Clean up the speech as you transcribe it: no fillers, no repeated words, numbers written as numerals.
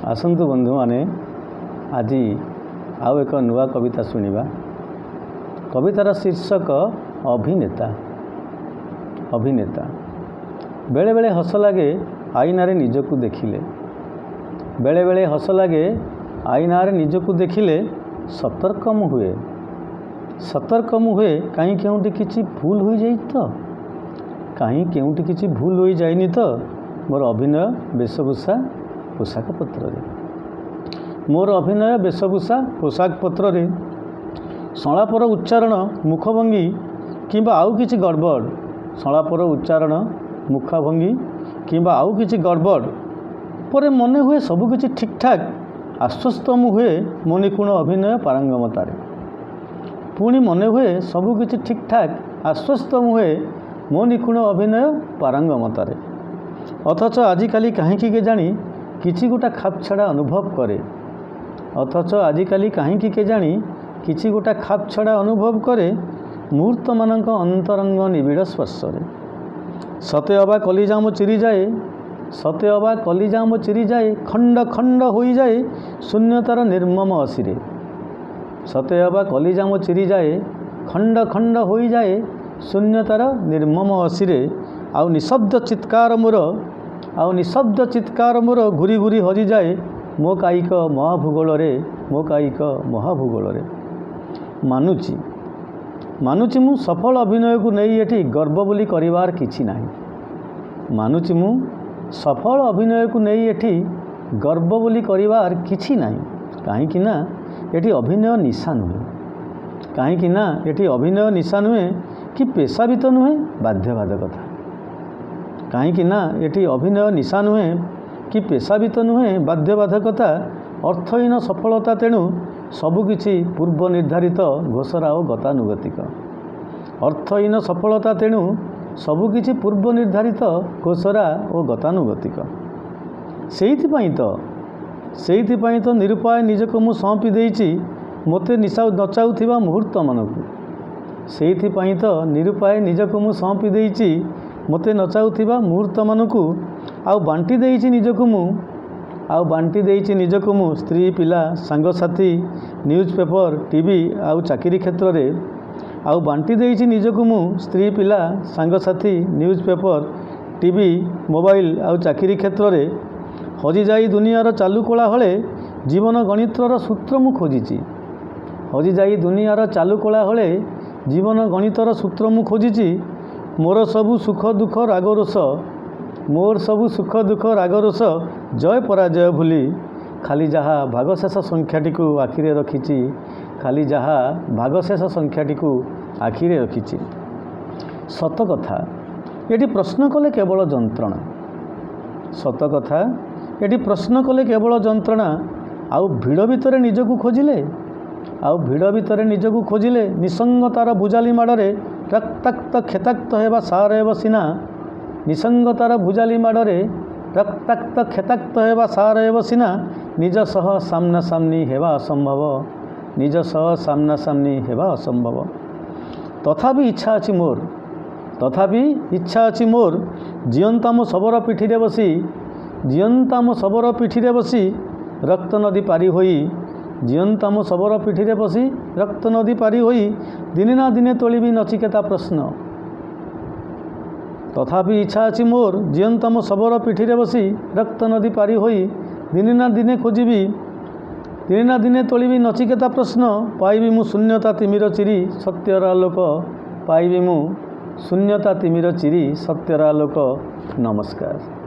आसंतु बंधु माने आज आउ एक नुआ कविता शुणा। कवितार शीर्षक अभिनेता। अभिनेता बेले बेले हस लगे आईनारे निजकु देखिले, बेले बेले हस लगे आईनारे निजकु देखिले सतर्क मु हुए, सतर्क मु हुए कहीं केउंटी किछि भूल हो जाई तो, कहीं केउंटी किछि भूल हो जाइनी तो मोर अभिनय वेशभूषा पोशाक पत्र रे, मोर अभिनय वेशभूषा पोशाक पत्र रे संलापर उच्चारण मुखभंगी किंबा आउ किछि गड़बड़, संलापर उच्चारण मुखभंगी किंबा आउ किछि गड़बड़ पर मने हुए सबकिछि ठीक ठाक आश्वस्त मु हुए मो निपुण अभिनय पारंगमतारे, पुणी मने हुए सबकिछि ठीक ठाक आश्वस्त मु हुए मो निपुण अभिनय पारंगमतारे। अथच आजिकाली कहीं केजाणी किछि गोटा खाप छड़ा अनुभव करे, अथच आजिकाली कहीं केजाणी किछि गोटा खाप छड़ा अनुभव करे मुहूर्त मानक अंतरंग निबिड़ स्पर्शरे। सते अबा कलिजाम चिरी जाए, सते अबा कलिजाम चिरी जाए खंड खंड हो जाए शून्यतार निर्मम असिरे, सते अबा कलिजाम चिरी जाए खंड खंड हो जाए शून्यतार निर्मम असिरे। आउ निशब्द चित्कार मोर, आउ निशब्द चित्कार मोर घूरी घूरी हजि जाए मो कायिक महाभूगोल रे, मो कायिक महाभूगोल रे। मानुची मानुची मु सफल अभिनय को नहीं एठी गर्व बोली करिवार किछि नाही, मानुची मु सफल अभिनय को नहीं एठी गर्व बोली करिवार किछि नाही। काहेकि ना एठी अभिनय निशा नुहे, काहेकि ना एठी अभिनय निशा नुहे कि पेशा भी तो नुहे बाध्यबाधकता, काहेकि ना एठी अभिनय निशा नुहे कि पेशा भी तो नुहे बाध्यबाधकता। अर्थहीन सफलता तेणु सबकिछि पूर्व निर्धारित घोषरा और गतानुगतिक, अर्थहीन सफलता तेणु सबकिछि पूर्व निर्धारित घोषरा और गतानुगतिक। सेइथिपाई तो निरुपाय निजको मु सौंपी देइछि मोते नचाउथिबा मुहूर्त मानकु, सेइथिपाई तो निरुपाय निजको मु सौंपी देइछि मोते नचाउथिबा मुहूर्त मानकु। आउ बांटी देइछि निजको मु, आउ बांटी देइछि निजको मु स्त्री पिला सांगसाथी न्यूज पेपर टीवी आउ चाकरी क्षेत्र रे, आउ बांटी देइछि निजको मु स्त्री पिला सांगसाथी न्यूज पेपर टीवी मोबाइल आउ चाकरी क्षेत्र रे। हजि जाई दुनियार चालू कला हले जीवन गणितर सूत्र मु खोजिछि, हजि जाई दुनियार चालू कला हले जीवन गणितर सूत्र मु खोजिछि। मोर सबु सुख दुख राग रोष, मोर सबु सुख दुख राग रोष जय पराजय भूली खाली जहा भागशेष संख्याटी को आखिरे रखिछि, खाली जहा भागशेष संख्याटी को आखिरे रखिछि। सत कथा एटी प्रश्न कले केवल जंत्रणा, सत कथा एटी प्रश्न कले केवल जंत्रणा। आउ भिड़ भितर निजकु खोजिले, आउ भिड़ भितर निजकु खोजिले निसंगतार भुजाली माड़े रक्ताक्त खेताक्त हेबा सार हेब सिना, निसंगतार भुजाली माड़े रक्ताक्त खेताक्त हेबा सार हेब सिना। निज सह सामना सामनी हेबा असंभव, निज सह सामना सामनी हेबा असंभव। तथापि इच्छा अछि मोर, तथापि इच्छा अछि मोर जियंता मो शबर पिठी रे बसी, जियंता मो शबर पिठी रे बसी रक्त नदी पारी होई, जियंता मो शबर पिठी रे बसी रक्त नदी पारी होई दिने ना दिने तोलिबी नचिकेता प्रश्न। तथापि इच्छा अछि मोर जियंता मो शबर पिठी रे बसी रक्त नदी पारी होई दिने ना दिने खोजिबी, दिने ना दिने तोलिबी नचिकेता प्रश्न। पाइबी मु शून्यता तिमिर चिरी सत्यर आलोक, पाइबी मु शून्यता तिमिर चिरी सत्यर आलोक। नमस्कार।